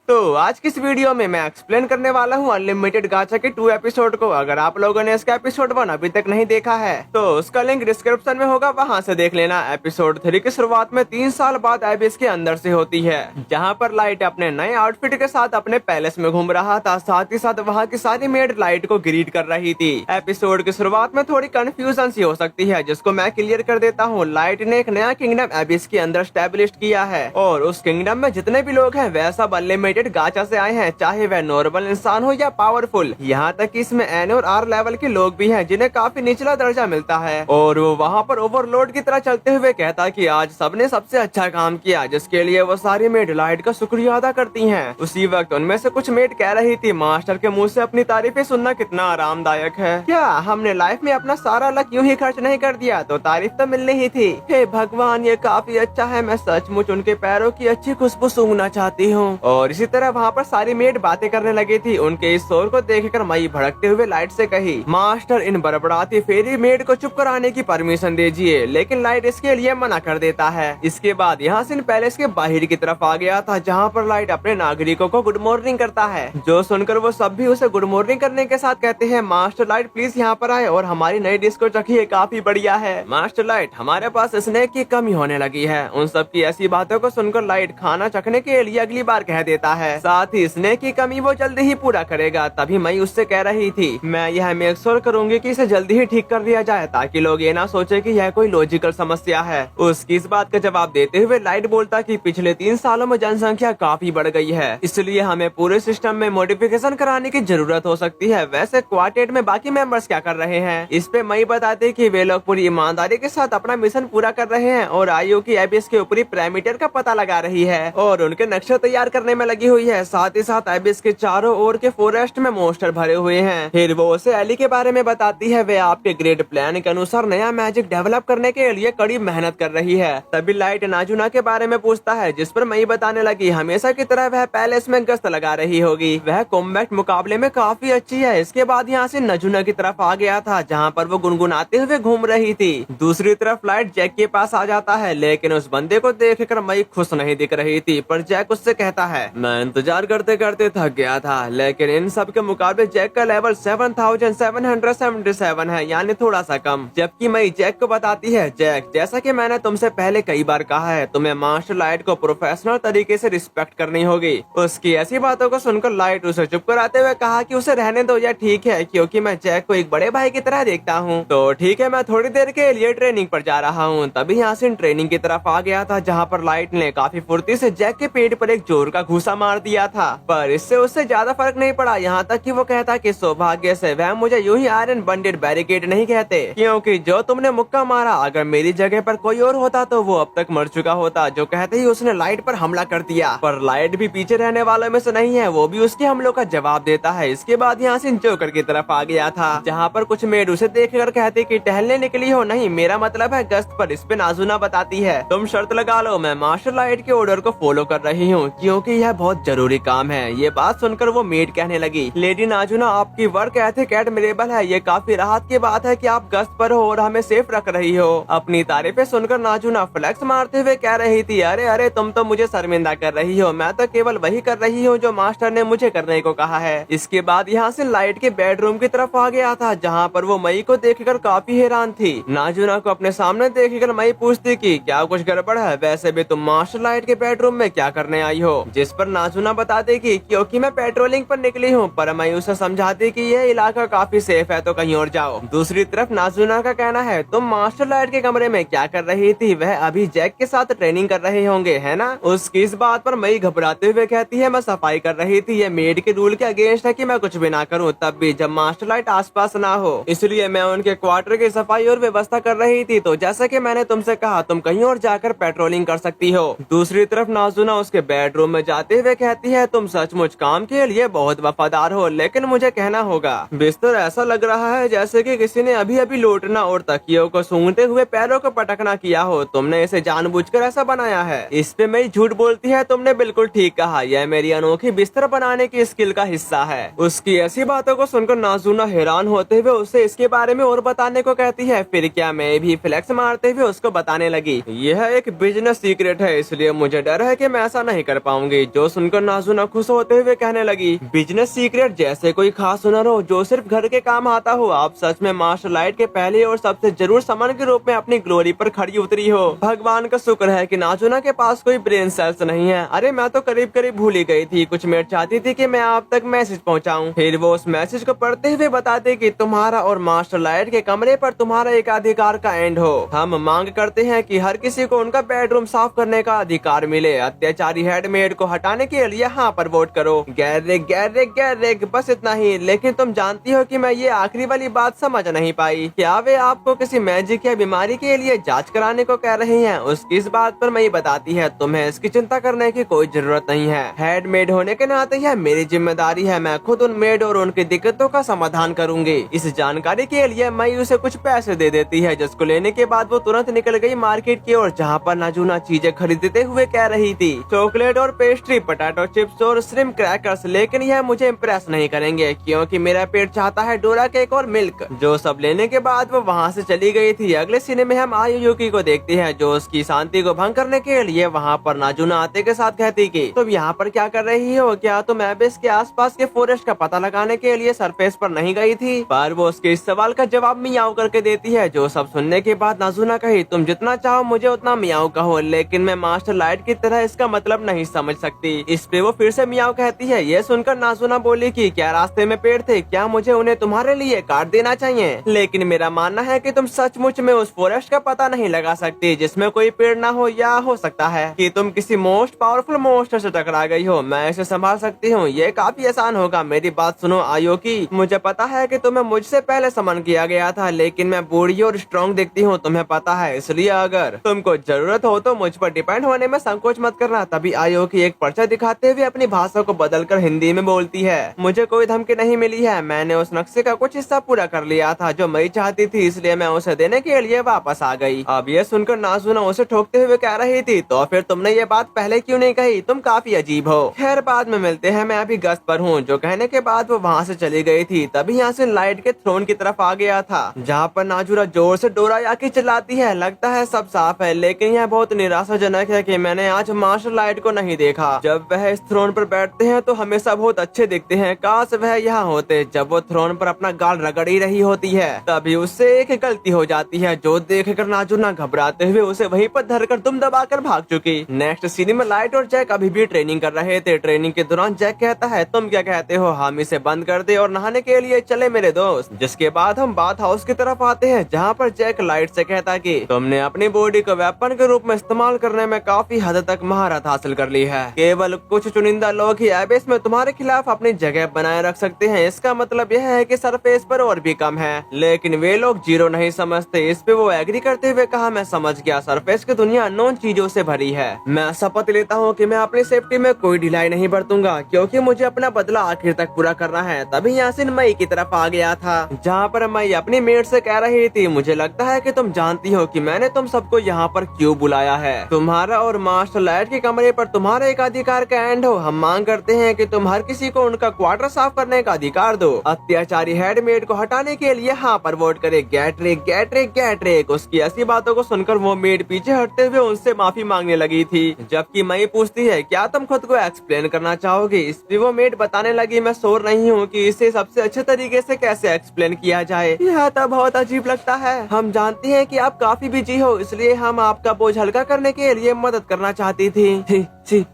तो आज की इस वीडियो में मैं एक्सप्लेन करने वाला हूँ अनलिमिटेड गाचा के 2 एपिसोड को। अगर आप लोगों ने इसका एपिसोड 1 अभी तक नहीं देखा है तो उसका लिंक डिस्क्रिप्शन में होगा, वहाँ से देख लेना। एपिसोड 3 की शुरुआत में 3 साल बाद एबिस के अंदर से होती है, जहाँ पर लाइट अपने नए आउटफिट के साथ अपने पैलेस में घूम रहा था। साथ ही साथ वहाँ की सारी मेड लाइट को ग्रीट कर रही थी। एपिसोड की शुरुआत में थोड़ी कंफ्यूजन सी हो सकती है, जिसको मैं क्लियर कर देता हूँ। लाइट ने एक नया किंगडम एबिस के अंदर स्टैब्लिश किया है और उस किंगडम में जितने भी लोग हैं वह सब अनलिमिटेड गाचा से आए हैं, चाहे वह नॉर्मल इंसान हो या पावरफुल। यहाँ तक कि इसमें एन और आर लेवल के लोग भी हैं जिन्हें काफी निचला दर्जा मिलता है। और वो वहाँ पर ओवरलोड की तरह चलते हुए कहता कि आज सबने सबसे अच्छा काम किया, जिसके लिए वो सारी मेड लाइट का शुक्रिया अदा करती हैं। उसी वक्त उनमें से कुछ मेड कह रही थी, मास्टर के मुंह से अपनी तारीफें सुनना कितना आरामदायक है। क्या हमने लाइफ में अपना सारा लक यूं ही खर्च नहीं कर दिया? तो तारीफ तो मिलनी ही थी। हे भगवान, ये काफी अच्छा है। मैं सचमुच उनके पैरों की अच्छी खुशबू सूंघना चाहती हूँ। और इसी तरह वहाँ पर सारी मेड बातें करने लगी थी। उनके इस शोर को देखकर मई भड़कते हुए लाइट से कही, मास्टर इन बड़बड़ाती फेरी मेड को चुप कराने की परमिशन दीजिए। लेकिन लाइट इसके लिए मना कर देता है। इसके बाद यहाँ से पैलेस के बाहर की तरफ आ गया था, जहाँ पर लाइट अपने नागरिकों को गुड मॉर्निंग करता है, जो सुनकर वो सब भी उसे गुड मॉर्निंग करने के साथ कहते हैं, मास्टर लाइट प्लीज यहाँ पर आए और हमारी नई डिश को चखिए, काफी बढ़िया है। मास्टर लाइट, हमारे पास स्नैक की कमी होने लगी है। उन सब की ऐसी बातों को सुनकर लाइट खाना चखने के लिए अगली बार कह देता है। साथ ही स्नैक की कमी वो जल्दी ही पूरा करेगा। तभी मई उससे कह रही थी, मैं यह मेक श्योर करूंगी कि इसे जल्दी ही ठीक कर दिया जाए, ताकि लोग ये ना सोचे कि यह कोई लॉजिकल समस्या है। उसकी इस बात का जवाब देते हुए लाइट बोलता कि पिछले 3 सालों में जनसंख्या काफी बढ़ गई है, इसलिए हमें पूरे सिस्टम में मॉडिफिकेशन कराने की जरूरत हो सकती है। वैसे क्वार्टेट में बाकी मेंबर्स क्या कर रहे हैं? इस पे मई बताते कि वे लोग पूरी ईमानदारी के साथ अपना मिशन पूरा कर रहे हैं और आयु की एबिस के ऊपरी पैरामीटर का पता लगा रही है और उनके नक्शे तैयार करने में लगी हुई है। साथ ही साथ एबिस के चारों ओर के फॉरेस्ट में मॉन्स्टर भरे हुए हैं। फिर वो उसे एली के बारे में बताती है, वे आपके ग्रेड प्लान के अनुसार नया मैजिक डेवलप करने के लिए कड़ी मेहनत कर रही है। तभी लाइट नाजुना के बारे में पूछता है, जिस पर मई बताने लगी, हमेशा की तरह वह पैलेस में गश्त लगा रही होगी। वह कॉम्बैट मुकाबले में काफी अच्छी है। इसके बाद यहाँ से नजुना की तरफ आ गया था, जहाँ पर वो गुनगुनाते हुए घूम रही थी। दूसरी तरफ लाइट जैक के पास आ जाता है, लेकिन उस बंदे को देखकर मई खुश नहीं दिख रही थी। पर जैक उससे कहता है, मैं इंतजार करते करते थक गया था, लेकिन इन सब के मुकाबले जैक का लेवल 7777 है, यानी थोड़ा सा कम। जबकि मई जैक को बताती है, जैक जैसा कि मैंने तुमसे पहले कई बार कहा है, तुम्हें मास्टर लाइट को प्रोफेशनल तरीके से रिस्पेक्ट करनी होगी। उसकी ऐसी बातों को सुनकर लाइट उसे चुप कराते हुए कहा कि उसे रहने दो, या ठीक है, क्योंकि मैं जैक को एक बड़े भाई की तरह देखता हूँ। तो ठीक है, मैं थोड़ी देर के लिए ट्रेनिंग पर जा रहा हूँ। तभी यहाँ से ट्रेनिंग की तरफ आ गया था, जहाँ पर लाइट ने काफी फुर्ती से जैक के पेट पर एक जोर का घूसा मार दिया था, पर इससे उससे ज्यादा फर्क नहीं पड़ा। यहाँ तक कि वो कहता कि सौभाग्य से वह मुझे यूं ही आयरन बंडेड बैरिकेड नहीं कहते, क्योंकि जो तुमने मुक्का मारा, अगर मेरी जगह पर कोई और होता तो वो अब तक मर चुका होता। जो कहते ही उसने लाइट पर हमला कर दिया, पर लाइट भी पीछे रहने वालों में से नहीं है, वो भी उसके हमलों का जवाब देता है। इसके बाद यहाँ से जोकर की तरफ आ गया था, जहाँ पर कुछ मेड उसे देखकर कहते कि टहलने निकली हो? नहीं, मेरा मतलब है गश्त पर। इस पे नाजुना बताती है, तुम शर्त लगा लो, मैं मास्टर लाइट के ऑर्डर को फॉलो कर रही हूँ, क्योंकि यह बहुत जरूरी काम है। ये बात सुनकर वो मेड कहने लगी, लेडी नाजुना, आपकी वर्क एथिक एडमिरेबल है। ये काफी राहत की बात है कि आप गश्त पर हो और हमें सेफ रख रही हो। अपनी तारीफें सुनकर नाजुना फ्लेक्स मारते हुए कह रही थी, अरे अरे, तुम तो मुझे शर्मिंदा कर रही हो। मैं तो केवल वही कर रही हूँ जो मास्टर ने मुझे करने को कहा है। इसके बाद यहाँ से लाइट के बेडरूम की तरफ आ गया था, जहाँ पर वो मई को देखकर काफी हैरान थी। नाजुना को अपने सामने देखकर मई पूछती कि क्या कुछ गड़बड़ है? वैसे भी तुम मास्टर लाइट के बेडरूम में क्या करने आई हो? जिस पर नाजुना बताती कि क्योंकि मैं पेट्रोलिंग पर निकली हूँ। पर मैं उसे समझाती कि यह इलाका काफी सेफ है, तो कहीं और जाओ। दूसरी तरफ नाजुना का कहना है, तुम मास्टर लाइट के कमरे में क्या कर रही थी? वह अभी जैक के साथ ट्रेनिंग कर रहे होंगे, है ना? उसकी इस बात पर मई घबराते हुए कहती है, मैं सफाई कर रही थी। ये मेड के रूल के अगेंस्ट है कि मैं कुछ भी ना करूँ, तब भी जब मास्टर लाइट आसपास ना हो। इसलिए मैं उनके क्वार्टर की सफाई और व्यवस्था कर रही थी। तो जैसा कि मैंने तुमसे कहा, तुम कहीं और जाकर पेट्रोलिंग कर सकती हो। दूसरी तरफ नाजुना उसके बेडरूम में जाते हुए कहती है, तुम सचमुच काम के लिए बहुत वफादार हो, लेकिन मुझे कहना होगा, बिस्तर ऐसा लग रहा है जैसे कि किसी ने अभी अभी लौटना और तकियों को सूंघते हुए पैरों को पटकना किया हो। तुमने इसे जानबूझकर ऐसा बनाया है। इस पे मैं झूठ बोलती है, तुमने बिल्कुल ठीक कहा, यह मेरी अनोखी बिस्तर बनाने की स्किल का हिस्सा है। उसकी ऐसी बातों को सुनकर नाजुना हैरान होते हुए उससे इसके बारे में और बताने को कहती है। फिर क्या मैं भी फ्लेक्स मारते हुए उसको बताने लगी, यह एक बिजनेस सीक्रेट है, इसलिए मुझे डर है कि मैं ऐसा नहीं कर पाऊंगी। जो सुनकर नाज़ुना खुश होते हुए कहने लगी, बिजनेस सीक्रेट जैसे कोई खास हुनर हो जो सिर्फ घर के काम आता हो। आप सच में मार्शल आर्ट के पहले और सबसे जरूर सामान के रूप में अपनी ग्लोरी पर खड़ी उतरी हो। भगवान का शुक्र है कि नाज़ुना के पास कोई ब्रेन सेल्स नहीं है। अरे मैं तो करीब करीब भूल ही गई थी। कुछ मिनट चाहती थी कि मैं आप तक मैसेज पहुंचाऊं, फिर वो उस मैसेज को पढ़ते हुए बताते कि तुम्हारा और मार्शल आर्ट के कमरे पर तुम्हारा एक अधिकार का एंड हो। हम मांग करते हैं कि हर किसी को उनका बेडरूम साफ करने का अधिकार मिले। अत्याचारी हेडमेड को हटाने के लिए यहाँ पर वोट करो। गैरेक गैरेक गैरेक, बस इतना ही। लेकिन तुम जानती हो कि मैं ये आखिरी वाली बात समझ नहीं पाई। क्या वे आपको किसी मैजिक या बीमारी के लिए जांच कराने को कह रही हैं? उसकी इस बात पर मई बताती है, तुम्हें इसकी चिंता करने की कोई जरूरत नहीं है। हेडमेड होने के नाते यह मेरी जिम्मेदारी है। मैं खुद उन मेड और उनकी दिक्कतों का समाधान करूंगी। इस जानकारी के लिए मई उसे कुछ पैसे दे देती है, जिसको लेने के बाद वो तुरंत निकल गई मार्केट की ओर, जहाँ पर नाज़ुना चीजें खरीदते हुए कह रही थी, चॉकलेट और पेस्ट्री, पोटैटो चिप्स और श्रिम्प क्रैकर्स। लेकिन यह मुझे इम्प्रेस नहीं करेंगे क्योंकि मेरा पेट चाहता है डोरा केक और मिल्क। जो सब लेने के बाद वो वहाँ से चली गई थी। अगले सीने में हम आयुयुकी को देखते हैं, जो उसकी शांति को भंग करने के लिए वहाँ पर नाज़ुना आते के साथ कहती कि तुम यहाँ पर क्या कर रही हो? क्या तुम एबिस के आसपास के फॉरेस्ट का पता लगाने के लिए सरफेस पर नहीं गई थी? पर वो उसके इस सवाल का जवाब मियाओ करके देती है। जो सब सुनने के बाद नाज़ुना कही, तुम जितना चाहो मुझे उतना मियाओ कहो, लेकिन मैं मार्शल आर्ट की तरह इसका मतलब नहीं समझ सकती। इस पे वो फिर से मियाओ कहती है। ये सुनकर नाज़ुना बोली कि क्या रास्ते में पेड़ थे? क्या मुझे उन्हें तुम्हारे लिए काट देना चाहिए? लेकिन मेरा मानना है कि तुम सचमुच में उस फॉरेस्ट का पता नहीं लगा सकती जिसमें कोई पेड़ ना हो, या हो सकता है कि तुम किसी मोस्ट पावरफुल मोस्टर से टकरा गई हो। मैं इसे संभाल सकती हूँ, ये काफी आसान होगा। मेरी बात सुनो आयोकी, मुझे पता है कि तुम्हें मुझसे पहले समन किया गया था, लेकिन मैं बूढ़ी और स्ट्रॉन्ग दिखती हूँ, तुम्हें पता है। इसलिए अगर तुमको जरूरत हो तो मुझ पर डिपेंड होने में संकोच मत करना। तभी आयोकी एक पर्चा दिखाते हुए अपनी भाषा को बदलकर हिंदी में बोलती है, मुझे कोई धमकी नहीं मिली है। मैंने उस नक्शे का कुछ हिस्सा पूरा कर लिया था जो मई चाहती थी, इसलिए मैं उसे देने के लिए वापस आ गई। अब ये सुनकर नाज़ुना उसे ठोकते हुए कह रही थी, तो फिर तुमने ये बात पहले क्यों नहीं कही? तुम काफी अजीब हो। खैर बाद में मिलते हैं, मैं अभी गश्त पर हूँ। जो कहने के बाद वो वहाँ से चली गई थी। तभी यहाँ से लाइट के थ्रोन की तरफ आ गया था, जहाँ पर नाज़ुना जोर से डोरायाकी चिल्लाती है। लगता है सब साफ है, लेकिन यह बहुत निराशाजनक है कि मैंने आज मार्शल आर्ट को नहीं देखा। जब वह इस थ्रोन पर बैठते हैं तो हमेशा बहुत अच्छे दिखते हैं। काश वह यहाँ होते। जब वो थ्रोन पर अपना गाल रगड़ ही रही होती है, तभी उससे एक गलती हो जाती है, जो देखकर नाज़ुना घबराते हुए उसे वहीं पर धरकर दुम दबाकर भाग चुकी। नेक्स्ट सीन में लाइट और जैक अभी भी ट्रेनिंग कर रहे थे। ट्रेनिंग के दौरान जैक कहता है, तुम क्या कहते हो, हम इसे बंद कर दे और नहाने के लिए चले मेरे दोस्त। जिसके बाद हम बाथ हाउस की तरफ आते हैं, जहाँ पर जैक लाइट से कहता कि तुमने अपनी बॉडी को वेपन के रूप में इस्तेमाल करने में काफी हद तक महारत हासिल कर ली है। केवल कुछ चुनिंदा लोग ही एबिस में तुम्हारे खिलाफ अपनी जगह बनाए रख सकते हैं। इसका मतलब यह है कि सरफेस पर और भी कम है, लेकिन वे लोग जीरो नहीं समझते। इस पे वो एग्री करते हुए कहा, मैं समझ गया, सरफेस की दुनिया अननोन चीजों से भरी है। मैं शपथ लेता हूँ कि मैं अपनी सेफ्टी में कोई ढिलाई नहीं बरतूंगा, क्योंकि मुझे अपना बदला आखिर तक पूरा करना है। तभी यासिन मई की तरफ आ गया था, जहाँ पर मई अपनी मेट से कह रही थी, मुझे लगता है कि तुम जानती हो कि मैंने तुम सबको यहाँ पर क्यों बुलाया है। तुम्हारा और मार्शल आर्ट के कमरे पर तुम्हारे एक अधिकार का एंड हो। हम मांग करते हैं कि तुम हर किसी को उनका क्वार्टर साफ करने का अधिकार दो। अत्याचारी हेडमेड को हटाने के लिए हाँ पर वोट करे। गैट्रिक गैट्रिक गैट्रिक। उसकी ऐसी बातों को सुनकर वो मेड पीछे हटते हुए उनसे माफी मांगने लगी थी, जबकि मई पूछती है, क्या तुम खुद को एक्सप्लेन करना चाहोगी? इस पे वो मेड बताने लगी, मैं श्योर नहीं हूँ कि इसे सबसे अच्छे तरीके से कैसे एक्सप्लेन किया जाए। यह तो बहुत अजीब लगता है। हम जानते हैं कि आप काफी बिजी हो, इसलिए हम आपका बोझ हल्का करने के लिए मदद करना चाहती थी।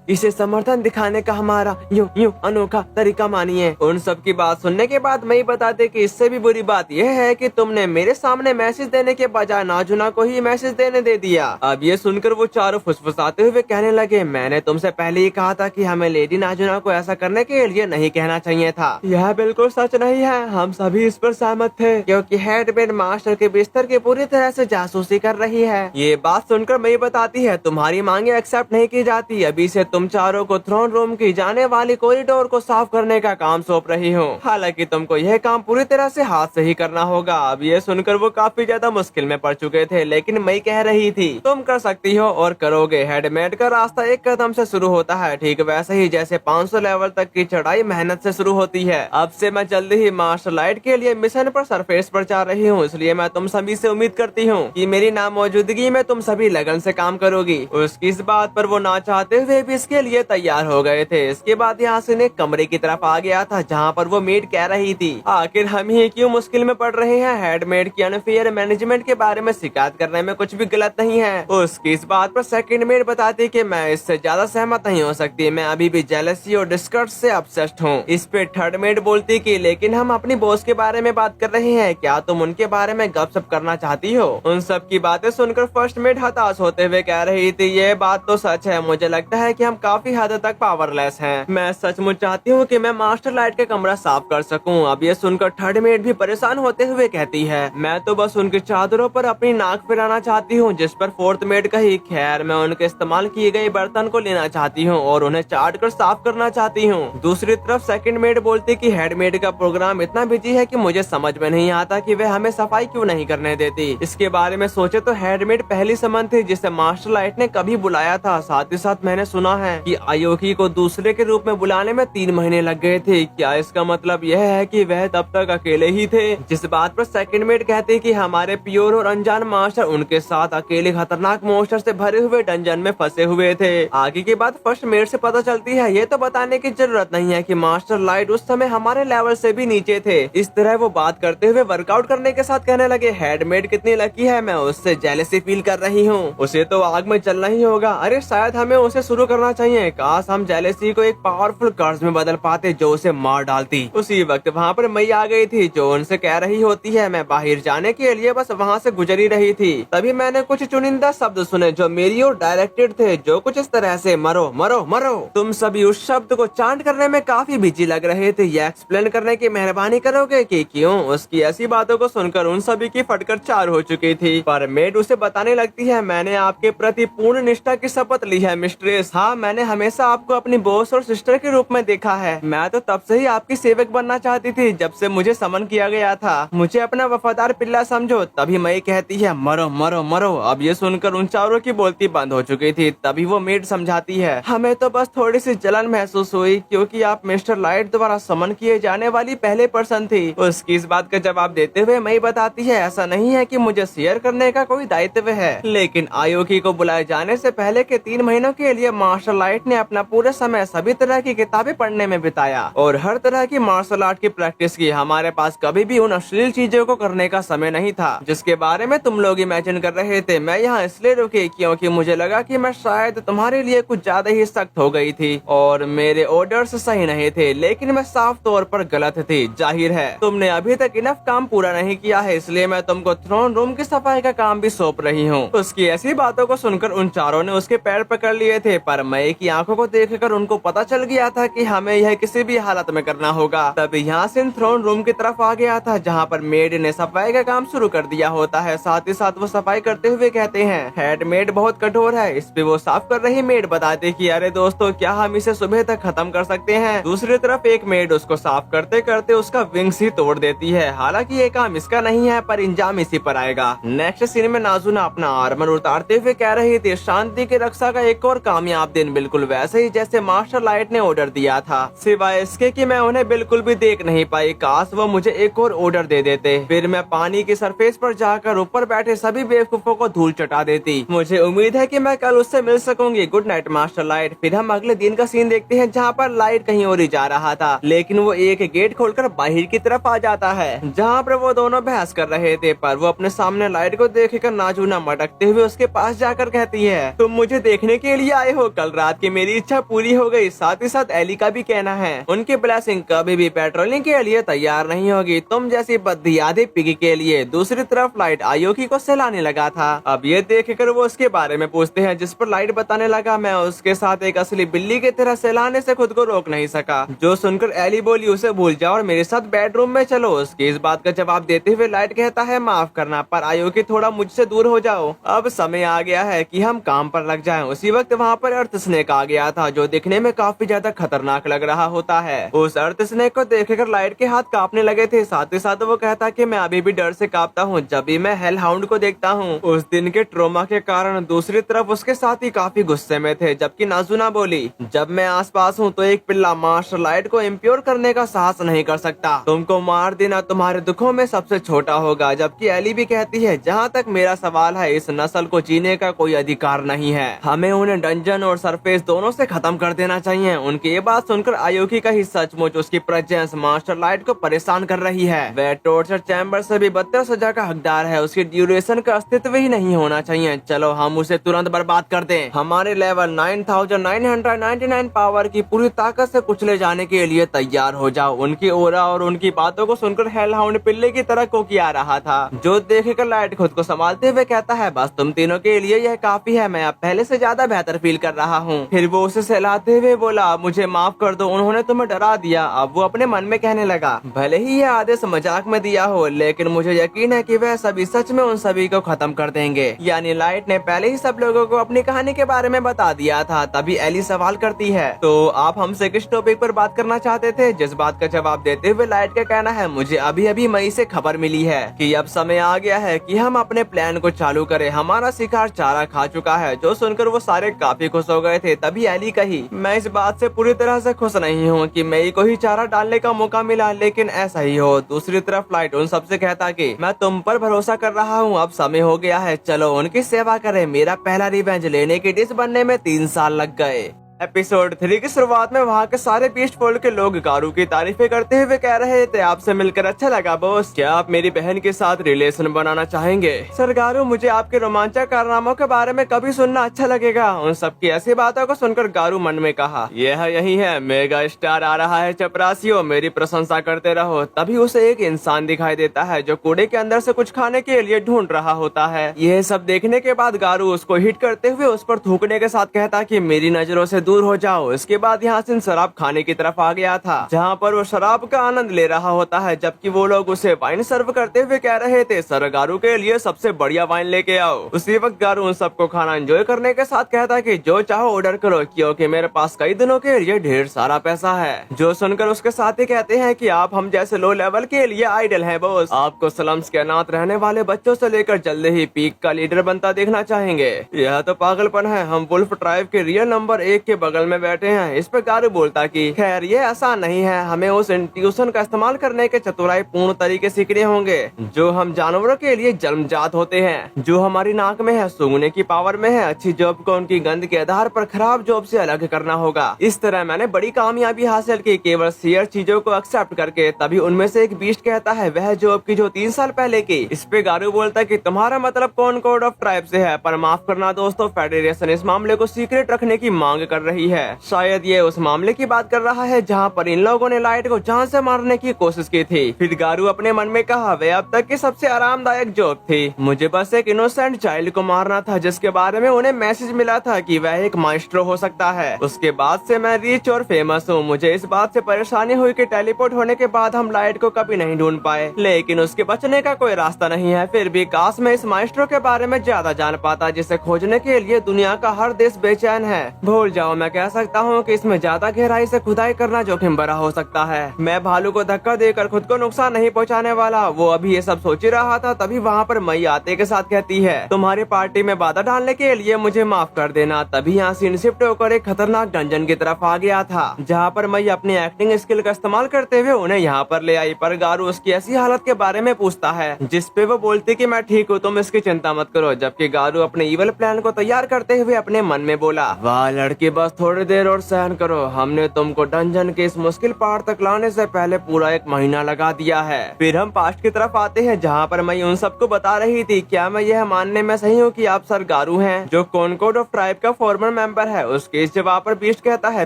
इसे समर्थन दिखाने का हमारा यूं अनोखा तरीका मानिए। उन सब की बात सुनने के बाद मई बताते कि इससे भी बुरी बात यह है कि तुमने मेरे सामने मैसेज देने के बजाय नाज़ुना को ही मैसेज देने दे दिया। अब ये सुनकर वो चारों फुसफुसाते हुए कहने लगे, मैंने तुमसे पहले ही कहा था कि हमें लेडी नाज़ुना को ऐसा करने के लिए नहीं कहना चाहिए था। यह बिल्कुल सच नहीं है, हम सभी इस पर सहमत थे, क्योंकि हेडमेड मास्टर के बिस्तर की पूरी तरह से जासूसी कर रही है। ये बात सुनकर मई बताती है, तुम्हारी मांगे एक्सेप्ट नहीं की जाती। अभी से तुम चारों को थ्रोन रूम की जाने वाली कॉरिडोर को साफ करने का काम सौंप रही हूँ। हालांकि तुमको यह काम पूरी तरह से हाथ से ही करना होगा। अब ये सुनकर वो काफी ज्यादा मुश्किल में पड़ चुके थे, लेकिन मई कह रही थी, तुम कर सकती हो और करोगे। हेडमेड का रास्ता एक कदम से शुरू होता है, ठीक वैसे ही जैसे 500 लेवल तक की चढ़ाई मेहनत से शुरू होती है। अब से मैं जल्दी ही मार्शल आर्ट के लिए मिशन पर सरफेस पर जा रही हूँ, इसलिए मैं तुम सभी से उम्मीद करती हूँ कि मेरी नामौजूदगी में तुम सभी लगन से काम करोगी। उसकी इस बात पर वो ना चाहते हुए वे भी इसके लिए तैयार हो गए थे। इसके बाद यासिन एक कमरे की तरफ आ गया था जहाँ पर वो मेड कह रही थी, आखिर हम ही क्यों मुश्किल में पड़ रहे हैं, हेडमेड की अनफेयर मैनेजमेंट के बारे में शिकायत करने में कुछ भी गलत नहीं है। उसकी इस बात पर सेकंड मेड बताती कि मैं इससे ज्यादा सहमत नहीं हो सकती, मैं अभी भी जेलसी और डिस्कस्ट से ऑब्सेस्ड हूँ। इस पे थर्ड मेड बोलती कि लेकिन हम अपनी बॉस के बारे में बात कर रहे हैं, क्या तुम उनके बारे में गपशप करना चाहती हो। उन सब की बातें सुनकर फर्स्ट मेड हताश होते हुए कह रही थी, ये बात तो सच है, मुझे लगता है कि हम काफी हद तक पावरलेस हैं। मैं सचमुच चाहती हूँ कि मैं मास्टर लाइट का कमरा साफ कर सकूं। अब ये सुनकर थर्ड मेड भी परेशान होते हुए कहती है, मैं तो बस उनकी चादरों पर अपनी नाक फिराना चाहती हूँ। जिस पर फोर्थ मेड कही, खैर मैं उनके इस्तेमाल किए गए बर्तन को लेना चाहती हूँ और उन्हें चाट कर साफ करना चाहती हूँ। दूसरी तरफ सेकंड मेड बोलती कि हेड मेड का प्रोग्राम इतना बिजी है कि मुझे समझ में नहीं आता कि वे हमें सफाई क्यों नहीं करने देती। इसके बारे में सोचे तो हेड मेड पहली समन थी जिसे मास्टर लाइट ने कभी बुलाया था। साथ ही साथ मैंने सुना है कि आयोकी को दूसरे के रूप में बुलाने में 3 महीने लग गए थे। क्या इसका मतलब यह है कि वह तब तक अकेले ही थे। जिस बात पर सेकंड मेड कहती कि हमारे प्योर और अनजान मास्टर उनके साथ अकेले खतरनाक मॉन्स्टर से भरे हुए डंजन में फंसे हुए थे। आगे की बात फर्स्ट मेड से पता चलती है, ये तो बताने की जरूरत नहीं है कि मास्टर लाइट उस समय हमारे लेवल से भी नीचे थे। इस तरह वो बात करते हुए वर्कआउट करने के साथ कहने लगे, हेडमेड कितनी लकी है, मैं उससे जेलसी फील कर रही हूँ, उसे तो आग में चलना ही होगा। अरे शायद हमें उसे शुरू करना चाहिए, काश हम जेलसी को एक पावरफुल कर्ज में बदल पाते जो उसे मार डालती। उसी वक्त वहाँ पर मई आ गई थी जो उनसे कह रही होती है, मैं बाहर जाने के लिए बस वहाँ से गुजर ही रही थी, तभी मैंने कुछ चुनिंदा शब्द सुने जो मेरी ओर डायरेक्टेड थे, जो कुछ इस तरह से, मरो मरो मरो। तुम सभी उस शब्द को चांट करने में काफी बिजी लग रहे थे। ये एक्सप्लेन करने की मेहरबानी करोगे कि क्यों? उसकी ऐसी बातों को सुनकर उन सभी की फटकर चार हो चुकी थी। पर मेड उसे बताने लगती है, मैंने आपके प्रति पूर्ण निष्ठा की शपथ ली है मिस्ट्रेस। हाँ, मैंने हमेशा आपको अपनी बॉस और सिस्टर के रूप में देखा है। मैं तो तब से ही आपकी सेवक बनना चाहती थी जब से मुझे समन किया गया था। मुझे अपना वफादार पिल्ला समझो। तभी मई कहती है, मरो मरो मरो। अब ये सुनकर उन चारों की बोलती बंद हो चुकी थी। तभी वो मेड समझाती है, हमें तो बस थोड़ी सी जलन महसूस हुई क्योंकि आप मिस्टर लाइट द्वारा समन किए जाने वाली पहले पर्सन थी। उसकी इस बात का जवाब देते हुए मई बताती है, ऐसा नहीं है कि मुझे शेयर करने का कोई दायित्व है, लेकिन आयोकी को बुलाए जाने से पहले के 3 महीनों के लिए मार्शल लाइट ने अपना पूरा समय सभी तरह की किताबें पढ़ने में बिताया और हर तरह की मार्शल आर्ट की प्रैक्टिस की। हमारे पास कभी भी उन अश्लील चीजों को करने का समय नहीं था जिसके बारे में तुम लोग इमेजिन कर रहे थे। मैं यहाँ इसलिए रुकी क्योंकि मुझे लगा कि मैं शायद तुम्हारे लिए कुछ ज्यादा ही सख्त हो गई थी और मेरे ऑर्डर्स सही नहीं थे, लेकिन मैं साफ तौर पर गलत थी। जाहिर है तुमने अभी तक इनफ काम पूरा नहीं किया है, इसलिए मैं तुमको थ्रोन रूम की सफाई का काम भी सौंप रही हूँ। उसकी ऐसी बातों को सुनकर उन चारों ने उसके पैर पकड़ लिए थे, पर मई की आंखों को देखकर उनको पता चल गया था कि हमें यह किसी भी हालत में करना होगा। तब यहाँ से थ्रोन रूम की तरफ आ गया था जहाँ पर मेड ने सफाई का काम शुरू कर दिया होता है। साथ ही साथ वो सफाई करते हुए कहते हैं, हेड मेड बहुत कठोर है। इस पे वो साफ कर रही मेड बताते कि अरे दोस्तों, क्या हम इसे सुबह तक खत्म कर सकते हैं? दूसरी तरफ एक मेड उसको साफ करते करते उसका विंग्स ही तोड़ देती है। हालांकि ये काम इसका नहीं है, पर इंजाम इसी पर आएगा। नेक्स्ट सीन में नाज़ुना अपना आर्मर उतारते हुए कह रही थी, शांति की रक्षा का एक और कामयाब दिन, बिल्कुल वैसे ही जैसे मास्टर लाइट ने ऑर्डर दिया था, सिवाय इसके कि मैं उन्हें बिल्कुल भी देख नहीं पाई। काश वो मुझे एक और ऑर्डर दे देते, फिर मैं पानी की सरफेस पर जाकर ऊपर बैठे सभी बेवकूफों को धूल चटा देती। मुझे उम्मीद है कि मैं कल उससे मिल सकूंगी। Good night master light. फिर हम अगले दिन का सीन देखते हैं जहाँ पर लाइट कहीं और ही जा रहा था, लेकिन वो एक गेट खोलकर बाहर की तरफ आ जाता है जहाँ पर वो दोनों बहस कर रहे थे। पर वो अपने सामने लाइट को देखकर नाज़ुना मटकते हुए उसके पास जाकर कहती है, तुम मुझे देखने के लिए आए हो? कल रात की मेरी इच्छा पूरी हो गई। साथ ही साथ एली का भी कहना है, उनकी ब्लेसिंग कभी भी पेट्रोलिंग के लिए तैयार नहीं होगी, तुम जैसी बद्धियादी पिगी के लिए। दूसरी तरफ लाइट आयोकी को सहलाने लगा था। अब ये देखकर वो उसके बारे में पूछते हैं, जिस पर लाइट बताने लगा, मैं उसके साथ एक असली बिल्ली की तरह सहलाने से खुद को रोक नहीं सका। जो सुनकर एली बोली, उसे भूल जाओ और मेरे साथ बेडरूम में चलो। उसकी इस बात का जवाब देते हुए लाइट कहता है, माफ करना पर आयोकी थोड़ा मुझसे दूर हो जाओ, अब समय आ गया है कि हम काम पर लग जाएं। उसी वक्त वहाँ पर अर्थ स्नेक आ गया था जो दिखने में काफी ज्यादा खतरनाक लग रहा होता है। उस अर्थ स्नेक को देखकर लाइट के हाथ कांपने लगे थे। साथ ही साथ वो कहता कि मैं अभी भी डर से कांपता हूँ जब भी मैं हेल हाउंड को देखता हूँ। उस दिन के ट्रोमा के कारण दूसरी तरफ उसके साथ ही काफी गुस्से में थे, जबकि नाज़ुना बोली, जब मैं आसपास हूँ तो एक पिल्ला मास्टर लाइट को इम्प्योर करने का साहस नहीं कर सकता। तुमको मार देना तुम्हारे दुखों में सबसे छोटा होगा। जबकि एली भी कहती है, जहाँ तक मेरा सवाल है, इस नस्ल को जीने का कोई अधिकार नहीं है, हमें उन्हें डंजन विजन और सरफेस दोनों से खत्म कर देना चाहिए। उनकी ये बात सुनकर आयुकी का ही सचमुच उसकी प्रेजेंस मास्टर लाइट को परेशान कर रही है। वह टॉर्चर चैम्बर से भी बदतर सजा का हकदार है। उसकी ड्यूरेशन का अस्तित्व ही नहीं होना चाहिए। चलो हम उसे तुरंत बर्बाद कर दें। हमारे लेवल 9999 पावर की पूरी ताकत से कुचले जाने के लिए तैयार हो जाओ। उनकी ओरा और उनकी बातों को सुनकर हेलहाउंड पिल्ले की तरह कोकिया रहा था, जो देखकर लाइट खुद को संभालते हुए कहता है, बस तुम तीनों के लिए यह काफी है। मैं अब पहले से ज्यादा बेहतर फील कर रहा हूँ। फिर वो उसे सहलाते हुए बोला, मुझे माफ कर दो, उन्होंने तुम्हें डरा दिया। अब वो अपने मन में कहने लगा, भले ही यह आदेश मजाक में दिया हो, लेकिन मुझे यकीन है कि वह सभी सच में उन सभी को खत्म कर देंगे। यानी लाइट ने पहले ही सब लोगों को अपनी कहानी के बारे में बता दिया था। तभी एली सवाल करती है, तो आप हमसे किस टॉपिक पर बात करना चाहते थे? जिस बात का जवाब देते हुए लाइट का कहना है, मुझे अभी अभी मई से खबर मिली है कि अब समय आ गया है कि हम अपने प्लान को चालू करें। हमारा शिकार चारा खा चुका है। जो सुनकर वो सारे काफी खुश हो गए थे। तभी एली कही, मैं इस बात से पूरी तरह से खुश नहीं हूँ कि मई को ही चारा डालने का मौका मिला, लेकिन ऐसा ही हो। दूसरी तरफ लाइट उन सबसे कहता कि मैं तुम पर भरोसा कर रहा हूँ। अब समय हो गया है, चलो उनकी सेवा करें। मेरा पहला रिवेंज लेने की डिश बनने में 3 साल लग गए। एपिसोड 3 की शुरुआत में वहाँ के सारे बीस्ट फोल्ड के लोग गारू की तारीफें करते हुए कह रहे थे, आपसे मिलकर अच्छा लगा बॉस। क्या आप मेरी बहन के साथ रिलेशन बनाना चाहेंगे? सर गारू, मुझे आपके रोमांचक कारनामों के बारे में कभी सुनना अच्छा लगेगा। उन सबकी ऐसी बातों को सुनकर गारू मन में कहा, यह यही है, मेगा स्टार आ रहा है चपरासियों, मेरी प्रशंसा करते रहो। तभी उसे एक इंसान दिखाई देता है जो कूड़े के अंदर से कुछ खाने के लिए ढूंढ रहा होता है। यह सब देखने के बाद गारू उसको हिट करते हुए उस पर थूकने के साथ कहता कि मेरी नजरों से दूर हो जाओ। इसके बाद यहाँ से शराब खाने की तरफ आ गया था, जहाँ पर वो शराब का आनंद ले रहा होता है, जबकि वो लोग उसे वाइन सर्व करते हुए कह रहे थे, सर गारू के लिए सबसे बढ़िया वाइन लेके आओ। उसी वक्त गारू उन सबको खाना एंजॉय करने के साथ कहता कि जो चाहो ऑर्डर करो, क्योंकि मेरे पास कई दिनों के लिए ढेर सारा पैसा है। जो सुनकर उसके साथी कहते हैं कि आप हम जैसे लो लेवल के लिए आइडल हैं बॉस। आपको स्लम्स के अनाथ रहने वाले बच्चों से लेकर जल्द ही पीक का लीडर बनता देखना चाहेंगे। यह तो पागलपन है। हम वुल्फ ट्राइब के रियल नंबर 1 के बगल में बैठे हैं। इस पर गारू बोलता कि खैर ये आसान नहीं है, हमें उस इंट्यूशन का इस्तेमाल करने के चतुराई पूर्ण तरीके सीखने होंगे जो हम जानवरों के लिए जन्मजात होते हैं। जो हमारी नाक में है, सूंघने की पावर में है। अच्छी जॉब को उनकी गंध के आधार पर खराब जॉब से अलग करना होगा। इस तरह मैंने बड़ी कामयाबी हासिल की, केवल शेयर चीजों को एक्सेप्ट करके। तभी उनमें से एक बीस्ट कहता है, वह जॉब की जो 3 साल पहले की। इस पे गारू बोलता कि तुम्हारा मतलब कौन कोड ऑफ ट्राइब से है, पर माफ करना दोस्तों, फेडरेशन इस मामले को सीक्रेट रखने की मांग कर रही है। शायद ये उस मामले की बात कर रहा है जहाँ पर इन लोगों ने लाइट को जान से मारने की कोशिश की थी। फिर गारू अपने मन में कहा, वे अब तक की सबसे आरामदायक जॉब थी। मुझे बस एक इनोसेंट चाइल्ड को मारना था, जिसके बारे में उन्हें मैसेज मिला था कि वह एक माइस्ट्रो हो सकता है। उसके बाद से मैं रिच और फेमस हूँ। मुझे इस बात से परेशानी हुई कि टेलीपोर्ट होने के बाद हम लाइट को कभी नहीं ढूंढ पाए, लेकिन उसके बचने का कोई रास्ता नहीं है। फिर भी काश मैं इस माइस्ट्रो के बारे में ज्यादा जान पाता, जिसे खोजने के लिए दुनिया का हर देश बेचैन है। भूल जाओ, मैं कह सकता हूँ कि इसमें ज्यादा गहराई से खुदाई करना जोखिम भरा हो सकता है। मैं भालू को धक्का देकर खुद को नुकसान नहीं पहुंचाने वाला। वो अभी ये सब सोच ही रहा था, तभी वहाँ पर मई आते के साथ कहती है, तुम्हारी पार्टी में बाधा डालने के लिए मुझे माफ कर देना। तभी यहाँ सीन शिफ्ट होकर एक खतरनाक डंजन की तरफ आ गया था, जहाँ पर मई अपनी एक्टिंग स्किल का इस्तेमाल करते हुए उन्हें यहाँ पर ले आई। पर गारू उसकी ऐसी हालत के बारे में पूछता है, जिसपे वो बोलती कि मैं ठीक हूँ, तुम इसकी चिंता मत करो। जबकि गारू अपने इवल प्लान को तैयार करते हुए अपने मन में बोला, वाह लड़की, बस थोड़ी देर और सहन करो। हमने तुमको डंजन के इस मुश्किल पहाड़ तक लाने से पहले पूरा 1 महीना लगा दिया है। फिर हम पास्ट की तरफ आते हैं, जहाँ पर मैं उन सबको बता रही थी, क्या मैं यह मानने में सही हूँ कि आप सर गारू हैं, जो कॉनकॉर्ड ऑफ ट्राइब का फॉर्मर मेंबर है? उसके इस जवाब पर बीस्ट कहता है,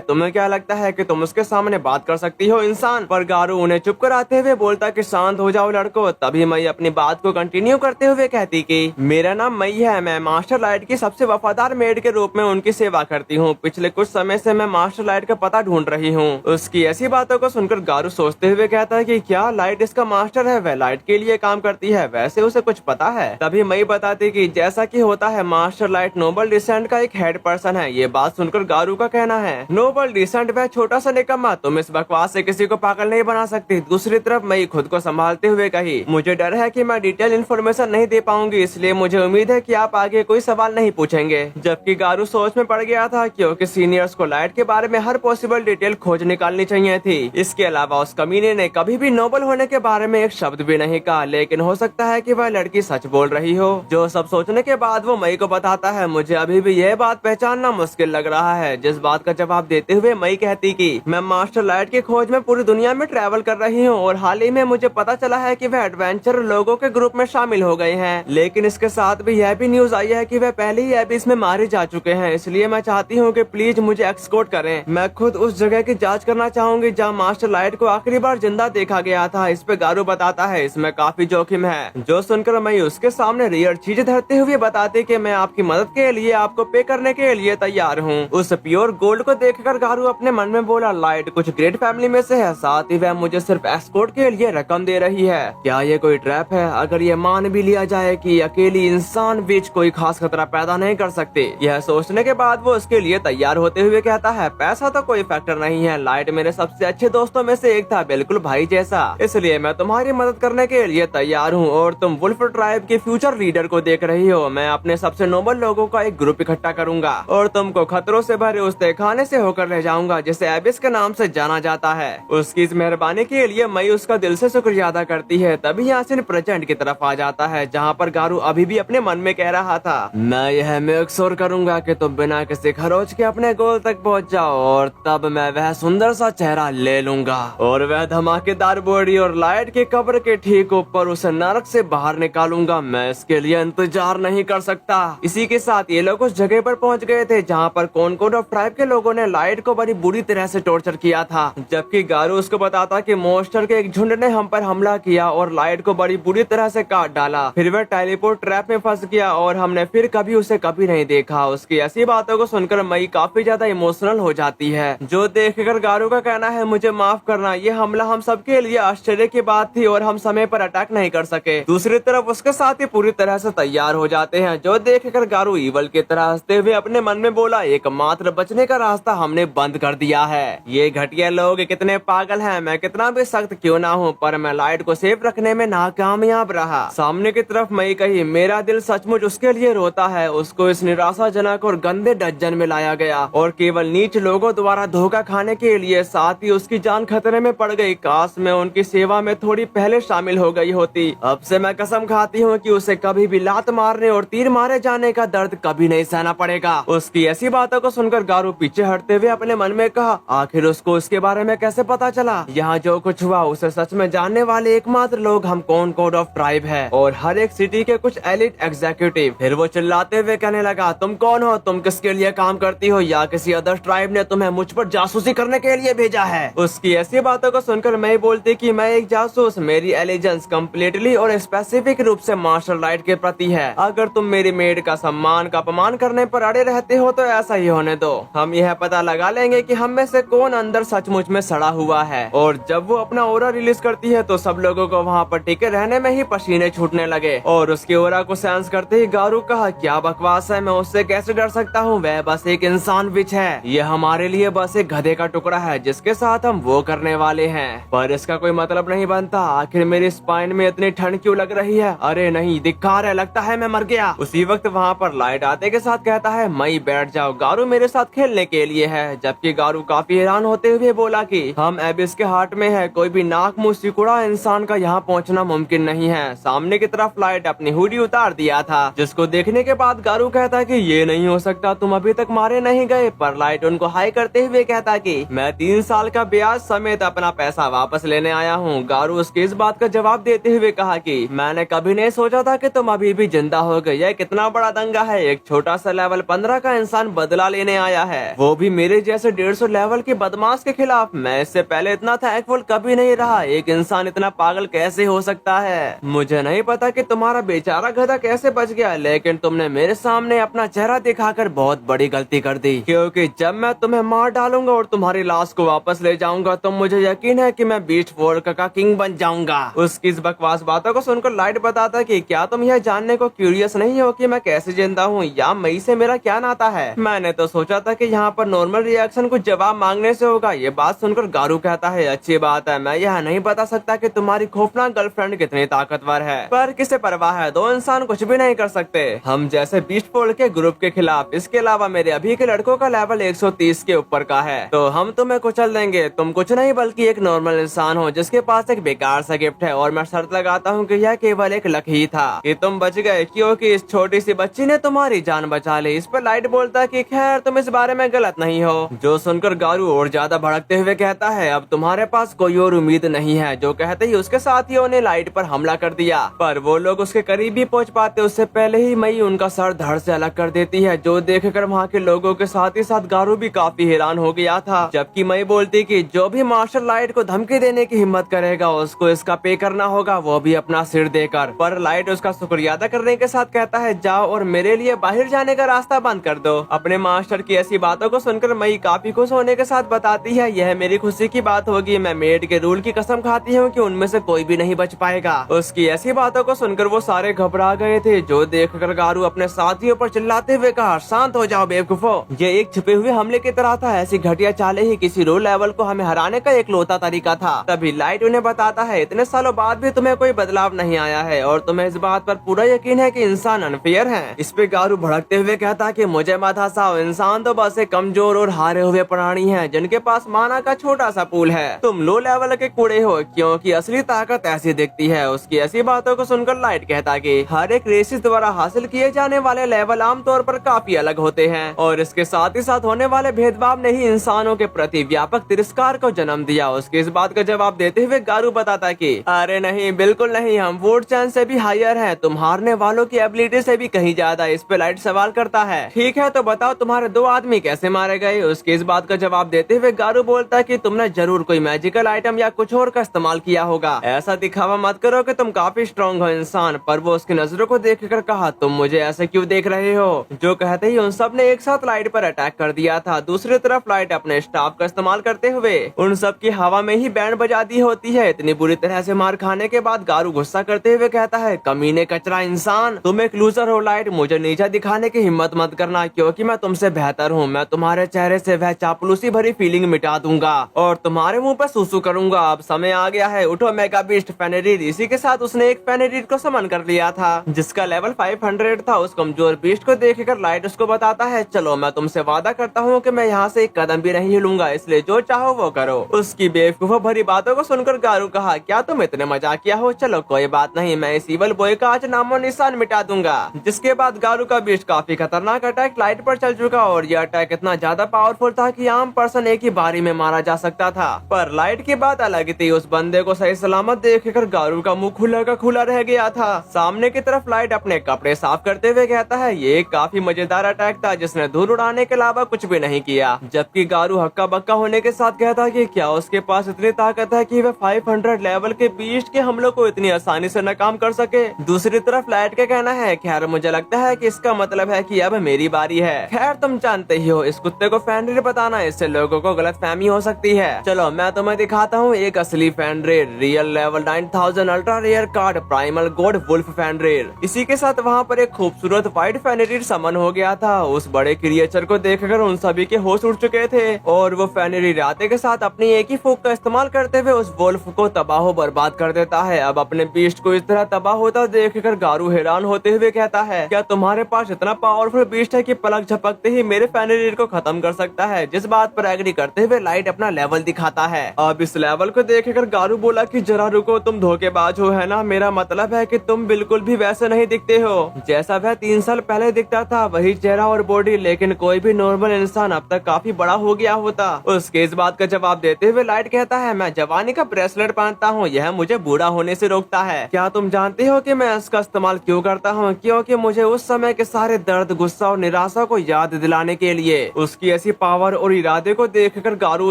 तुम्हें क्या लगता है कि तुम उसके सामने बात कर सकती हो इंसान? पर गारू उन्हें चुप कराते हुए बोलता कि शांत हो जाओ लड़को। तभी मई अपनी बात को कंटिन्यू करते हुए कहती कि मेरा नाम मई है, मैं मास्टर लाइट की सबसे वफादार मेड के रूप में उनकी सेवा करती हूँ। पिछले कुछ समय से मैं मास्टर लाइट का पता ढूंढ रही हूँ। उसकी ऐसी बातों को सुनकर गारू सोचते हुए कहता है कि क्या लाइट इसका मास्टर है? वह लाइट के लिए काम करती है, वैसे उसे कुछ पता है? तभी मई बताती कि जैसा कि होता है, मास्टर लाइट नोबल डिसेंट का एक हेड पर्सन है। ये बात सुनकर गारू का कहना है, नोबल डिसेंट वह छोटा सा निकम्मा, तुम इस बकवास से किसी को पागल नहीं बना सकती। दूसरी तरफ मई खुद को संभालते हुए कही, मुझे डर है कि मैं डिटेल इन्फॉर्मेशन नहीं दे पाऊंगी, इसलिए मुझे उम्मीद है कि आप आगे कोई सवाल नहीं पूछेंगे। जबकि गारू सोच में पड़ गया था, क्योंकि सीनियर्स को लाइट के बारे में हर पॉसिबल डिटेल खोज निकालनी चाहिए थी। इसके अलावा उस कमीने ने कभी भी नोबल होने के बारे में एक शब्द भी नहीं कहा, लेकिन हो सकता है कि वह लड़की सच बोल रही हो। जो सब सोचने के बाद वो मई को बताता है, मुझे अभी भी यह बात पहचानना मुश्किल लग रहा है। जिस बात का जवाब देते हुए मई कहती कि मैं मास्टर लाइट की खोज में पूरी दुनिया में ट्रैवल कर रही हूँ और हाल ही में मुझे पता चला है कि वह एडवेंचर लोगों के ग्रुप में शामिल हो गए हैं। लेकिन इसके साथ भी यह भी न्यूज आई है कि वह पहले ही एबिस में मारे जा चुके हैं, इसलिए मैं चाहती हूँ कि प्लीज मुझे एक्सकोर्ट करें। मैं खुद उस जगह की जांच करना चाहूंगी जहाँ मास्टर लाइट को आखिरी बार जिंदा देखा गया था। इस पे गारू बताता है इसमें काफी जोखिम है, जो सुनकर मैं उसके सामने रियल चीज धरते हुए बताती कि मैं आपकी मदद के लिए आपको पे करने के लिए तैयार हूँ। उस प्योर गोल्ड को देखकर गारू अपने मन में बोला, लाइट कुछ ग्रेट फैमिली में से है, साथ ही वह मुझे सिर्फ एस्कोर्ट के लिए रकम दे रही है। क्या ये कोई ट्रैप है? अगर ये मान भी लिया जाए कि अकेली इंसान बीच कोई खास खतरा पैदा नहीं कर सकते। यह सोचने के बाद वो उसके लिए तैयार होते हुए कहता है, पैसा तो कोई फैक्टर नहीं है, लाइट मेरे सबसे अच्छे दोस्तों में से एक था, बिल्कुल भाई जैसा, इसलिए मैं तुम्हारी मदद करने के लिए तैयार हूँ। और तुम वुल्फ ट्राइब के फ्यूचर लीडर को देख रही हो, मैं अपने सबसे नोबल लोगों का एक ग्रुप इकट्ठा करूंगा और तुमको खतरों से भरे उस तहखाने से होकर ले जाऊंगा जिसे एबिस के नाम से जाना जाता है। उसकी इस मेहरबानी के लिए मई उसका दिल से शुक्रिया अदा करती है। तभी यासिन प्रेजेंट की तरफ आ जाता है, जहाँ पर गारू अभी भी अपने मन में कह रहा था, मैं यह मेक श्योर करूंगा कि तुम बिना किसी खरोच के अपने गोल तक पहुँच जाओ और तब मैं वह सुंदर सा चेहरा ले लूंगा और वह धमाकेदार बॉडी और लाइट की कब्र के ठीक ऊपर उसे नरक से बाहर निकालूंगा। मैं इसके लिए इंतजार नहीं कर सकता। इसी के साथ ये लोग उस जगह पर पहुंच गए थे जहां पर कॉनकॉर्ड ऑफ ट्राइब के लोगों ने लाइट को बड़ी बुरी तरह से टॉर्चर किया था, जबकि गारू उसको बताता कि मॉन्स्टर के एक झुंड ने हम पर हमला किया और लाइट को बड़ी बुरी तरह से काट डाला। फिर वह टेलीपोर्ट ट्रैप में फंस गया और हमने फिर कभी उसे कभी नहीं देखा। उसकी ऐसी बातों को सुनकर मई काफी ज्यादा इमोशनल हो जाती है, जो देखकर गारू का कहना है, मुझे माफ करना, ये हमला हम सबके लिए आश्चर्य की बात थी और हम समय पर अटैक नहीं कर सके। दूसरी तरफ उसके साथ ही पूरी तरह से तैयार हो जाते हैं, जो देखकर गारू ईवल की तरह हंसते हुए अपने मन में बोला, एकमात्र बचने का रास्ता हमने बंद कर दिया है। ये घटिया लोग कितने पागल हैं, मैं कितना भी सख्त क्यों ना हूँ, पर मैं लाइट को सेफ रखने में नाकामयाब रहा। सामने की तरफ मई कही, मेरा दिल सचमुच उसके लिए रोता है। उसको इस निराशाजनक और गंदे डंजन में लाया गया और केवल नीच लोगों द्वारा धोखा खाने के लिए, साथ ही उसकी जान खतरे में पड़ गई। काश मैं उनकी सेवा में थोड़ी पहले शामिल हो गई होती। अब से मैं कसम खाती हूँ कि उसे कभी भी लात मारने और तीर मारे जाने का दर्द कभी नहीं सहना पड़ेगा। उसकी ऐसी बातों को सुनकर गारू पीछे हटते हुए अपने मन में कहा, आखिर उसको इसके बारे में कैसे पता चला? यहाँ जो कुछ हुआ उसे सच में जानने वाले एकमात्र लोग हम कॉनकॉर्ड ऑफ ट्राइब है और हर एक सिटी के कुछ एलिट एग्जीक्यूटिव। फिर वो चिल्लाते हुए कहने लगा, तुम कौन हो? तुम किसके लिए काम करती हो? या किसी अदर ट्राइब ने तुम्हें मुझ पर जासूसी करने के लिए भेजा है? उसकी ऐसी बातों को सुनकर मैं बोलती कि मैं एक जासूस, मेरी एलिजेंस कम्प्लीटली और स्पेसिफिक रूप से मास्टर लाइट के प्रति है। अगर तुम मेरी मेड का सम्मान का अपमान करने पर अड़े रहते हो तो ऐसा ही होने दो। हम यह पता लगा लेंगे कि हम में से कौन अंदर सचमुच में सड़ा हुआ है। और जब वो अपना ओरा रिलीज करती है तो सब लोगों को वहाँ पर टिके रहने में ही पसीने छूटने लगे और उसके ओरा को सेंस करते ही गारू कहा, क्या बकवास है, मैं उससे कैसे डर सकता हूँ? वह बस एक इंसान विच है, ये हमारे लिए बस एक गधे का टुकड़ा है जिसके साथ हम वो करने वाले हैं, पर इसका कोई मतलब नहीं बनता। आखिर मेरी स्पाइन में इतनी ठंड क्यों लग रही है? अरे नहीं, धिक्कार है, लगता है मैं मर गया। उसी वक्त वहाँ पर लाइट आते के साथ कहता है, मई बैठ जाओ, गारू मेरे साथ खेलने के लिए है। जबकि गारू काफी हैरान होते हुए बोला कि हम एबिस के हार्ट में है, कोई भी नाक मुंह सिकुड़ा इंसान का यहाँ पहुँचना मुमकिन नहीं है। सामने की तरफ लाइट अपनी हुडी उतार दिया था, जिसको देखने के बाद गारू कहता कि ये नहीं हो सकता, तुम अभी तक मारे नहीं गए। पर लाइट उनको हाई करते हुए कहता कि मैं 3 साल का ब्याज समेत अपना पैसा वापस लेने आया हूँ। गारू उसके इस बात का जवाब देते हुए कहा कि मैंने कभी नहीं सोचा था कि तुम अभी भी जिंदा हो गए। यह कितना बड़ा दंगा है, एक छोटा सा लेवल 15 का इंसान बदला लेने आया है, वो भी मेरे जैसे 150 लेवल के बदमाश के खिलाफ। मैं इससे पहले इतना थैंकफुल कभी नहीं रहा। एक इंसान इतना पागल कैसे हो सकता है? मुझे नहीं पता कि तुम्हारा बेचारा गधा कैसे बच गया, लेकिन तुमने मेरे सामने अपना चेहरा दिखाकर बहुत बड़ी गलती कर दी, क्योंकि जब मैं तुम्हें मार डालूंगा और तुम्हारी लाश को वापस ले जाऊंगा तो मुझे यकीन है कि मैं बीस्ट फोर्क का किंग बन जाऊंगा। उसकी इस बकवास बातों को सुनकर लाइट बताता कि क्या तुम यह जानने को क्यूरियस नहीं हो कि मैं कैसे जिंदा हूँ या मई से मेरा क्या नाता है? मैंने तो सोचा था कि यहाँ पर नॉर्मल रिएक्शन को जवाब मांगने से होगा। ये बात सुनकर गारू कहता है, अच्छी बात है, मैं यह नहीं बता सकता कि तुम्हारी खौफनाक गर्लफ्रेंड कितनी ताकतवर है, पर किसे परवाह है, 2 इंसान कुछ भी नहीं कर सकते हम जैसे बीस्ट फोर्क के ग्रुप के खिलाफ। इसके अलावा मेरे अभी के लड़कों बंदूकों का लेवल 130 के ऊपर का है, तो हम तुम्हें कुचल देंगे। तुम कुछ नहीं बल्कि एक नॉर्मल इंसान हो जिसके पास एक बेकार सा गिफ्ट है, और मैं शर्त लगाता हूँ कि यह केवल एक लक ही था कि तुम बच गए, क्योंकि इस छोटी सी बच्ची ने तुम्हारी जान बचा ली। इस पर लाइट बोलता है कि खैर तुम इस बारे में गलत नहीं हो। जो सुनकर गारू और ज्यादा भड़कते हुए कहता है अब तुम्हारे पास कोई और उम्मीद नहीं है। जो कहते ही उसके साथियों ने लाइट पर हमला कर दिया, पर वो लोग उसके करीब भी पहुंच पाते उससे पहले ही मई उनका सर धड़ से अलग कर देती है, जो देखकर वहाँ के लोगों के साथ ही साथ गारू भी काफी हैरान हो गया था। जबकि मई बोलती कि जो भी मार्शल लाइट को धमकी देने की हिम्मत करेगा उसको इसका पे करना होगा, वो भी अपना सिर देकर। पर लाइट उसका शुक्रिया अदा करने के साथ कहता है जाओ और मेरे लिए बाहर जाने का रास्ता बंद कर दो। अपने मास्टर की ऐसी बातों को सुनकर मई काफी खुश होने के साथ बताती है यह मेरी खुशी की बात होगी, मैं मेड के रूल की कसम खाती हूँ कि उनमें से कोई भी नहीं बच पाएगा। उसकी ऐसी बातों को सुनकर वो सारे घबरा गए थे, जो देखकर गारू अपने साथियों पर चिल्लाते हुए कहा शांत हो जाओ बेवकूफो, ये एक छिपे हुए हमले की तरह था। ऐसी घटिया चालें ही किसी रो लेवल को हमें हराने का एक लौता तरीका था। तभी लाइट उन्हें बताता है इतने सालों बाद भी तुम्हें कोई बदलाव नहीं आया है और तुम्हें इस बात पर पूरा यकीन है कि इंसान अनफेयर है। इस पे गारू भड़कते हुए कहता कि मुझे मत हंसाओ, इंसान तो बस एक कमजोर और हारे हुए प्राणी है जिनके पास माना का छोटा सा पूल है। तुम लो लेवल के कूड़े हो, क्योंकि असली ताकत ऐसी दिखती है। उसकी ऐसी बातों को सुनकर लाइट कहता कि हर एक रेसिस द्वारा हासिल किए जाने वाले लेवल आमतौर पर काफी अलग होते हैं, और इसके साथ ही साथ होने वाले भेदभाव ने ही इंसानों के प्रति व्यापक तिरस्कार को जन्म दिया। उसके इस बात का जवाब देते हुए गारू बताता कि अरे नहीं, बिल्कुल नहीं, हम वुड चैन से भी हायर हैं, तुम हारने वालों की एबिलिटी से भी कहीं ज्यादा। इस पे लाइट सवाल करता है ठीक है तो बताओ तुम्हारे 2 आदमी कैसे मारे गए। उसके इस बात का जवाब देते हुए गारू बोलता है कि तुमने जरूर कोई मैजिकल आइटम या कुछ और का इस्तेमाल किया होगा, ऐसा दिखावा मत करो कि तुम काफी स्ट्रॉन्ग हो इंसान। पर वो उसकी नजरों को देखकर कहा तुम मुझे ऐसे क्यों देख रहे हो। जो कहते ही उन सब ने एक साथ लाइट पर अटैक कर दिया था। दूसरी तरफ लाइट अपने स्टाफ का इस्तेमाल करते हुए उन सब की हवा में ही बैंड बजा दी होती है। इतनी बुरी तरह से मार खाने के बाद गारू गुस्सा करते हुए कहता है कमीने कचरा इंसान, तुम एक लूजर हो लाइट, मुझे नीचा दिखाने की हिम्मत मत करना, क्योंकि मैं तुमसे बेहतर हूँ। मैं तुम्हारे चेहरे से वह चापलूसी भरी फीलिंग मिटा दूंगा और तुम्हारे मुंह पर सूसू करूंगा। अब समय आ गया है, उठो मेगा बीस्ट फेनेरिड। इसी के साथ उसने एक फेनेरिड को समन कर लिया था जिसका लेवल 500 था। उस कमजोर बीस्ट को देखकर लाइट उसको बताता है चलो मैं तुमसे वादा करता हूँ कि मैं यहाँ से एक कदम भी नहीं हिलूंगा, इसलिए जो चाहो वो करो। उसकी बेवकूफ भरी बातों को सुनकर गारू कहा क्या तुम इतने मजाकिया हो, चलो कोई बात नहीं, मैं इस ईवल बॉय का आज नामो निशान मिटा दूंगा। जिसके बाद गारू का बीस्ट काफी खतरनाक अटैक लाइट पर चल चुका, और यह अटैक इतना ज्यादा पावरफुल था कि आम पर्सन एक ही बारी में मारा जा सकता था। पर लाइट की बात अलग थी, उस बंदे को सही सलामत देखकर गारू का मुंह खुला का खुला रह गया था। सामने की तरफ लाइट अपने कपड़े साफ करते हुए कहता है ये काफी मजेदार अटैक था जिसने धूल उड़ाने के अलावा कुछ भी नहीं किया। जबकि गारू हक्का बक्का होने के साथ कहता कि क्या उसके पास इतनी ताकत है कि वह 500 लेवल के बीस्ट के हमलों को इतनी आसानी से नाकाम कर सके। दूसरी तरफ लाइट का कहना है खैर मुझे लगता है कि इसका मतलब है कि अब मेरी बारी है। खैर तुम जानते ही हो इस कुत्ते को फेनरिड बताना, इससे लोगों को गलत फहमी हो सकती है। चलो मैं तुम्हें दिखाता हूँ एक असली Fenrir, real level 9000 ultra rare card primal god wolf Fenrir. इसी के साथ वहाँ पर एक खूबसूरत व्हाइट फेनरिड समन हो गया था। उस बड़े क्रिएचर को देखकर उन सभी के होश उड़ चुके थे, और वो फेनरिड आते के साथ अपनी एक ही फूंक का इस्तेमाल करते हुए उस वुल्फ को तबाह बर्बाद कर देता है। अब अपने बीस्ट को इस तरह तबाह होता देखकर गारू हैरान होते हुए कहता है क्या तुम्हारे पास इतना पावरफुल बीस्ट है कि पलक झपकते ही मेरे फेनरिड को खत्म कर सकता है। जिस बात पर एग्री करते हुए लाइट अपना लेवल दिखाता है। अब इस लेवल को देखकर गारू बोला कि जरा रुको, तुम धोखेबाज हो है ना, मेरा मतलब है कि तुम बिल्कुल भी वैसे नहीं दिखते हो जैसा वह 3 साल पहले दिखता था। वही चेहरा और बॉडी, लेकिन कोई भी नॉर्मल इंसान अब तक काफी बड़ा हो गया होता। उसके इस बात का जवाब देते हुए लाइट कहता है मैं जवानी का ब्रेसलेट पहनता हूँ, यह मुझे बूढ़ा होने से रोकता है। क्या तुम जानते हो कि मैं इसका इस्तेमाल क्यों करता हूँ? क्योंकि मुझे उस समय के सारे दर्द, गुस्सा और निराशा को याद दिलाने के लिए। उसकी ऐसी पावर और इरादे को देखकर गारू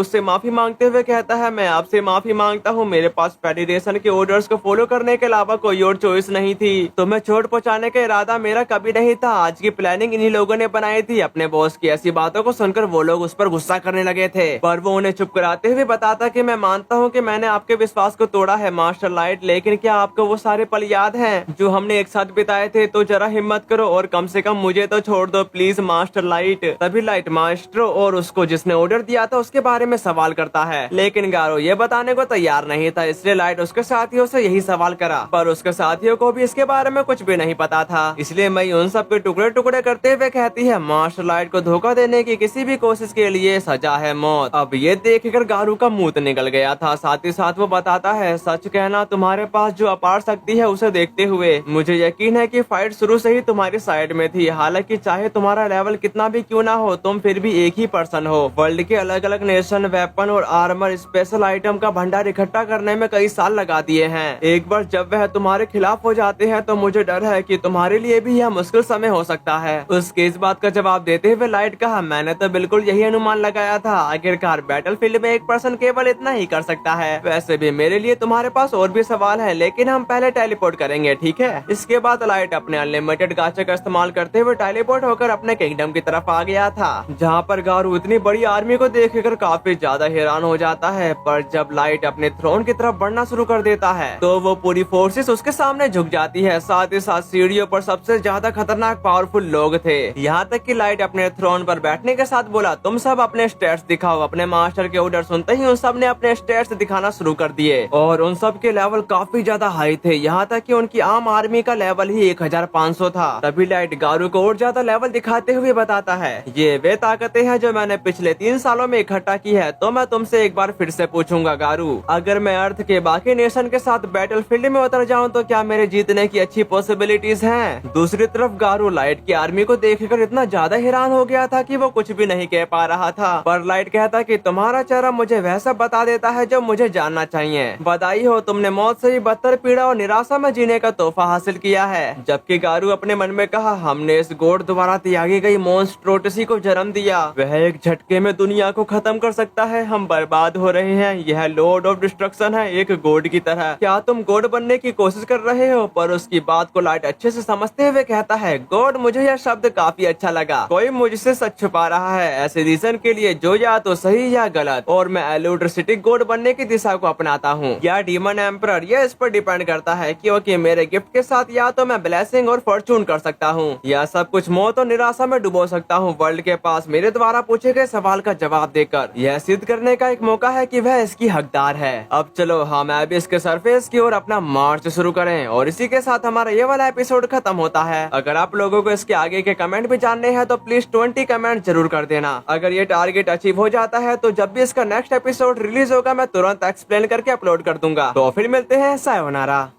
उससे माफी मांगते हुए कहता है मैं आपसे माफी मांगता हूँ, मेरे पास फेडरेशन के ऑर्डर्स को फॉलो करने के अलावा कोई और चॉइस नहीं थी। तुम्हें चोट पहुँचाने का इरादा मेरा कभी नहीं था, आज की प्लानिंग इन्हीं लोगों ने बनाई थी। अपने बॉस की ऐसी बातों को सुनकर वो लोग उस पर गुस्सा करने लगे थे, पर वो उन्हें चुप कराते हुए बताता कि मैं मानता हूँ कि मैंने आपके विश्वास को तोड़ा है मास्टर लाइट, लेकिन क्या आपको वो सारे पल याद हैं जो हमने एक साथ बिताए थे? तो जरा हिम्मत करो और कम से कम मुझे तो छोड़ दो प्लीज मास्टर लाइट। तभी लाइट मास्टर और उसको जिसने ऑर्डर दिया था उसके बारे में सवाल करता है, लेकिन गारो ये बताने को तैयार नहीं था, इसलिए लाइट उसके साथियों से यही सवाल करा। पर उसके साथियों को भी इसके बारे में कुछ भी नहीं पता था, इसलिए मैं उन सब के टुकड़े टुकड़े करते हुए कहती है मास्टर लाइट को धोखा देने की किसी भी कोशिश के लिए सजा है मौत। अब ये देखकर गारू का मुंह निकल गया था। साथ ही साथ वो बताता है, सच कहना तुम्हारे पास जो अपार शक्ति है उसे देखते हुए मुझे यकीन है कि फाइट शुरू से ही तुम्हारी साइड में थी। हालांकि चाहे तुम्हारा लेवल कितना भी क्यों ना हो, तुम फिर भी एक ही पर्सन हो। वर्ल्ड के अलग अलग नेशन वेपन और आर्मर स्पेशल आइटम का भंडार इकट्ठा करने में कई साल लगा दिए हैं। एक बार जब वह तुम्हारे खिलाफ हो जाते हैं तो मुझे डर है कि तुम्हारे लिए भी यह मुश्किल समय हो सकता है। उसके इस बात का जवाब देते हुए लाइट कहा, मैंने तो बिल्कुल यही अनुमान लगाया था। आखिरकार बैटलफील्ड में एक पर्सन केवल इतना ही कर सकता है। वैसे भी मेरे लिए तुम्हारे पास और भी सवाल है, लेकिन हम पहले टेलीपोर्ट करेंगे, ठीक है? इसके बाद लाइट अपने अनलिमिटेड गाचे का इस्तेमाल करते हुए टेलीपोर्ट होकर अपने किंगडम की तरफ आ गया था, जहाँ पर गारू इतनी बड़ी आर्मी को देखकर काफी ज्यादा हैरान हो जाता है। पर जब लाइट अपने थ्रोन की तरफ बढ़ना शुरू कर देता है तो वो पूरी फोर्सेस उसके सामने झुक जाती है। साथ ही साथ सीढ़ियों पर सबसे ज्यादा खतरनाक पावरफुल लोग थे। यहाँ तक कि लाइट अपने थ्रोन पर बैठने के साथ बोला, तुम सब अपने स्टेट्स दिखाओ। अपने मास्टर के ऑर्डर सुनते ही उन सब ने अपने स्टेट्स दिखाना शुरू कर दिए और उन सब के लेवल काफी ज्यादा हाई थे। यहाँ तक कि उनकी आम आर्मी का लेवल ही 1500 था। तभी लाइट गारू को और ज्यादा लेवल दिखाते हुए बताता है, ये वे ताकतें हैं जो मैंने पिछले 3 सालों में इकट्ठा की है। तो मैं तुमसे एक बार फिर से पूछूंगा गारू, अगर मैं अर्थ के बाकी नेशन के साथ बैटलफील्ड में उतर जाऊं तो क्या मेरे जीतने की अच्छी पॉसिबिलिटीज हैं? दूसरी तरफ गारू लाइट की आर्मी को देखकर इतना ज्यादा हैरान हो गया था कि वो कुछ भी नहीं कह पा रहा था। पर लाइट कहता कि तुम्हारा चेहरा मुझे वह सब बता देता है जो मुझे जानना चाहिए। बधाई हो, तुमने मौत से भी बदतर पीड़ा और निराशा में जीने का तोहफा हासिल किया है। जबकि गारू अपने मन में कहा, हमने इस गॉड द्वारा त्यागी गई मॉन्स्ट्रोसिटी को जन्म दिया। वह एक झटके में दुनिया को खत्म कर सकता है। हम बर्बाद हो रहे हैं। यह लॉर्ड ऑफ डिस्ट्रक्शन है, एक गॉड की तरह। क्या तुम गॉड बनने की कोशिश कर रहे हो? पर उसकी बात को लाइट अच्छे से समझते हुए कहता है, गॉड, मुझे यह शब्द काफी अच्छा लगा। कोई मुझसे सच छुपा रहा है, ऐसे रीजन के लिए जो या तो सही या गलत। और मैं एल्यूट्रिसिटी गॉड बनने की दिशा को अपनाता हूँ या डीमन एम्परर, यह इस पर डिपेंड करता है, क्योंकि मेरे गिफ्ट के साथ या तो मैं ब्लेसिंग और फॉर्चून कर सकता हूँ या सब कुछ मौत और निराशा में डुबो सकता हूँ। वर्ल्ड के पास मेरे द्वारा पूछे गए सवाल का जवाब देकर यह सिद्ध करने का एक मौका है कि वह इसकी हकदार है। अब चलो हम अभी इसके सरफेस की ओर अपना मार्च शुरू करें। और इसी के साथ हमारा ये वाला एपिसोड खत्म होता है। अगर आप लोगों को इसके आगे के कमेंट भी जानने हैं तो प्लीज 20 कमेंट जरूर कर देना। अगर ये टारगेट अचीव हो जाता है तो जब भी इसका नेक्स्ट एपिसोड रिलीज होगा मैं तुरंत एक्सप्लेन करके अपलोड कर दूंगा। तो फिर मिलते हैं, सायोनारा।